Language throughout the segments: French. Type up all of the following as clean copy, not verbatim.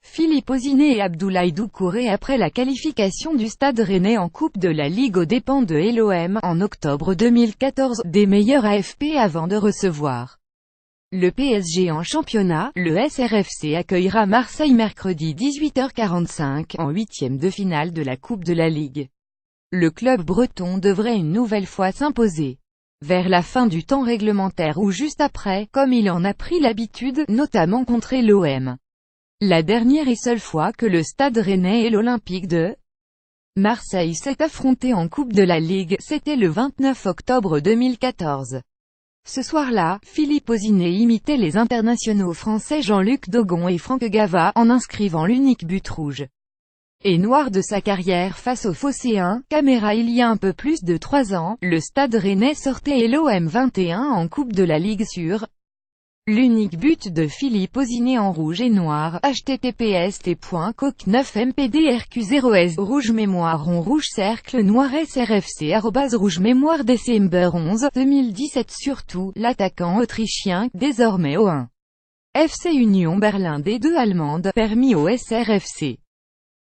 Philippe Osiné et Abdoulaye Doucouré après la qualification du Stade Rennais en Coupe de la Ligue aux dépens de l'OM en octobre 2014, des meilleurs AFP avant de recevoir le PSG en championnat. Le SRFC accueillera Marseille mercredi 18h45, en huitième de finale de la Coupe de la Ligue. Le club breton devrait une nouvelle fois s'imposer vers la fin du temps réglementaire ou juste après, comme il en a pris l'habitude, notamment contre l'OM. La dernière et seule fois que le Stade Rennais et l'Olympique de Marseille s'est affronté en Coupe de la Ligue, c'était le 29 octobre 2014. Ce soir-là, Philippe Osiné imitait les internationaux français Jean-Luc Dogon et Franck Gava, en inscrivant l'unique but rouge et noir de sa carrière face aux Phocéens. Caméra. Il y a un peu plus de 3 ans, le Stade Rennais sortait l'OM 21 en Coupe de la Ligue sur l'unique but de Philippe Osiné en rouge et noir. https://coq9mpdrq0s rouge mémoire rond rouge cercle noir srfc rouge mémoire décembre 11 2017. Surtout, l'attaquant autrichien, désormais au 1 FC Union Berlin D2 allemande, permis au SRFC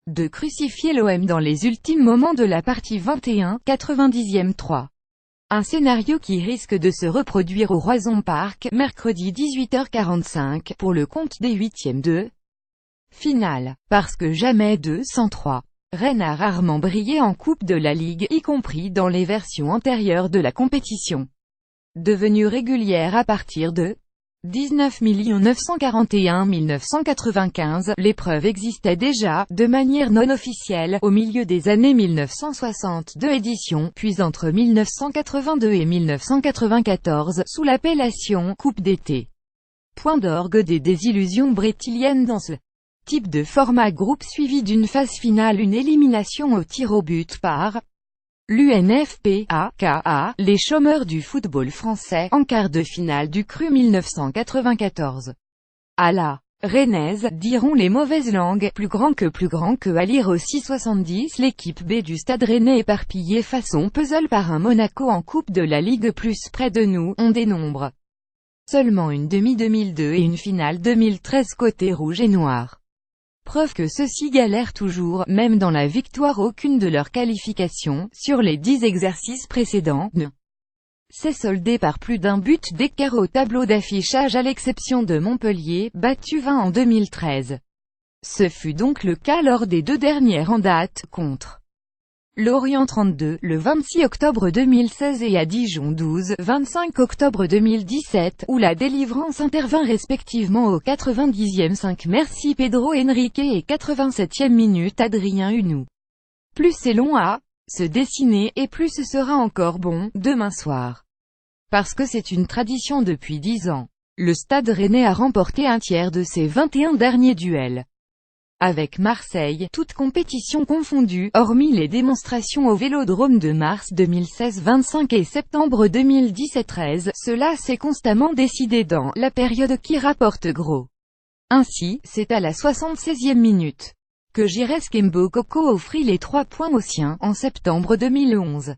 de crucifier l'OM dans les ultimes moments de la partie 21, 90e 3. Un scénario qui risque de se reproduire au Roison Park, mercredi 18h45, pour le compte des huitièmes de finale. Parce que jamais 203. Rennes a rarement brillé en Coupe de la Ligue, y compris dans les versions antérieures de la compétition. Devenue régulière à partir de 19 941 995, l'épreuve existait déjà, de manière non officielle, au milieu des années 1962 édition, puis entre 1982 et 1994, sous l'appellation « Coupe d'été ». Point d'orgue des désillusions brétiliennes dans ce type de format groupe suivi d'une phase finale, une élimination au tir au but par l'UNFPA, les chômeurs du football français, en quart de finale du Cru 1994. À la rennaise, diront les mauvaises langues, plus grand que à lire aussi 70, l'équipe B du Stade Rennais éparpillée façon puzzle par un Monaco en Coupe de la Ligue plus près de nous, on dénombre seulement une demi 2002 et une finale 2013 côté rouge et noir. Preuve que ceux-ci galèrent toujours, même dans la victoire. Aucune de leurs qualifications, sur les 10 exercices précédents, ne s'est soldée par plus d'un but d'écart au tableau d'affichage à l'exception de Montpellier, battu 20 en 2013. Ce fut donc le cas lors des 2 dernières en date, contre Lorient 32, le 26 octobre 2016 et à Dijon 12, 25 octobre 2017, où la délivrance intervint respectivement au 90e 5 merci Pedro Henrique et 87e minute Adrien Hunou. Plus c'est long à se dessiner, et plus ce sera encore bon, demain soir. Parce que c'est une tradition depuis 10 ans. Le Stade Rennais a remporté un tiers de ses 21 derniers duels avec Marseille, toutes compétitions confondues, hormis les démonstrations au Vélodrome de mars 2016 25 et septembre 2017 13, cela s'est constamment décidé dans la période qui rapporte gros. Ainsi, c'est à la 76e minute que Giresse Kembo Koko offrit les 3 points aux siens, en septembre 2011.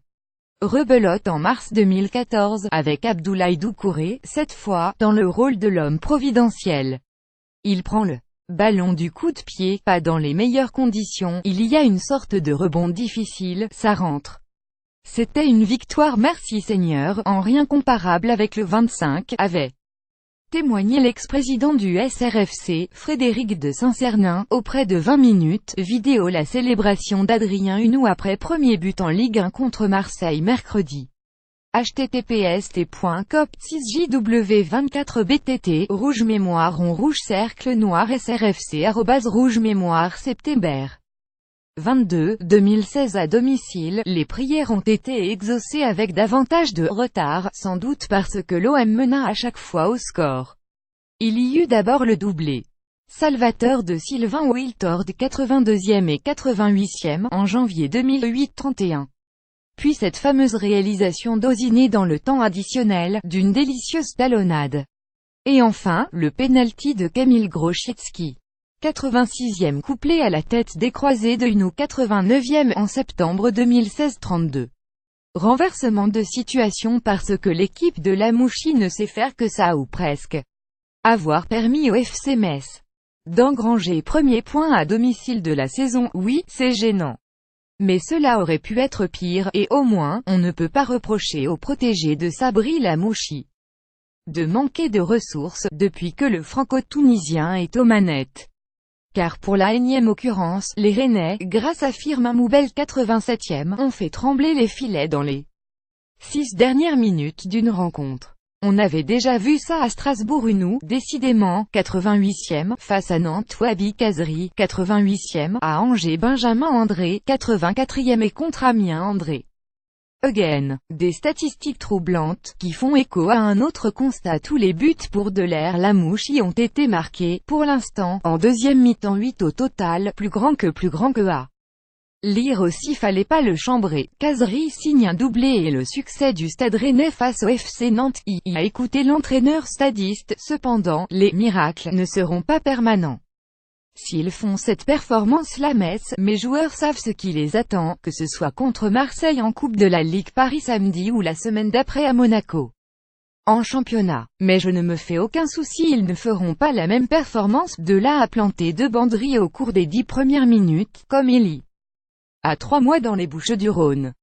Rebelote en mars 2014, avec Abdoulaye Doucouré, cette fois, dans le rôle de l'homme providentiel. Il prend le ballon du coup de pied, pas dans les meilleures conditions, il y a une sorte de rebond difficile, ça rentre. C'était une victoire merci Seigneur, en rien comparable avec le 25, avait témoigné l'ex-président du SRFC, Frédéric de Saint-Cernin, auprès de 20 minutes, vidéo la célébration d'Adrien Hunou après premier but en Ligue 1 contre Marseille mercredi. https://cop6jw24btt rouge mémoire rond rouge cercle noir srfc rouge mémoire septembre 22 2016 à domicile. Les prières ont été exaucées avec davantage de retard, sans doute parce que l'OM mena à chaque fois au score. Il y eut d'abord le doublé salvateur de Sylvain Wiltord 82e et 88e en janvier 2008 31. Puis cette fameuse réalisation d'Osiné dans le temps additionnel, d'une délicieuse talonnade. Et enfin, le pénalty de Kamil Grosicki. 86e couplé à la tête des croisés de Hunou 89e en septembre 2016 32. Renversement de situation parce que l'équipe de la Mouchi ne sait faire que ça ou presque. Avoir permis au FC Metz d'engranger premier point à domicile de la saison. Oui, c'est gênant. Mais cela aurait pu être pire, et au moins, on ne peut pas reprocher au protégé de Sabri Lamouchi de manquer de ressources, depuis que le franco-tunisien est aux manettes. Car pour la énième occurrence, les Rennais, grâce à Firmin Moubel 87e, ont fait trembler les filets dans les 6 dernières minutes d'une rencontre. On avait déjà vu ça à Strasbourg une décidément, 88e, face à Nantes Wabi Kazri, 88e, à Angers Benjamin André, 84e et contre Amiens André Again. Des statistiques troublantes, qui font écho à un autre constat: tous les buts pour Delair Lamouchi ont été marqués, pour l'instant, en deuxième mi-temps. 8 au total, plus grand que A. Lire aussi fallait pas le chambrer, Kazri signe un doublé et le succès du Stade Rennais face au FC Nantes y a écouté l'entraîneur stadiste. Cependant, les miracles ne seront pas permanents. S'ils font cette performance, la messe, mes joueurs savent ce qui les attend, que ce soit contre Marseille en Coupe de la Ligue Paris samedi ou la semaine d'après à Monaco en championnat. Mais je ne me fais aucun souci, ils ne feront pas la même performance, de là à planter 2 banderilles au cours des 10 premières minutes, comme il y a 3 mois dans les Bouches-du-Rhône.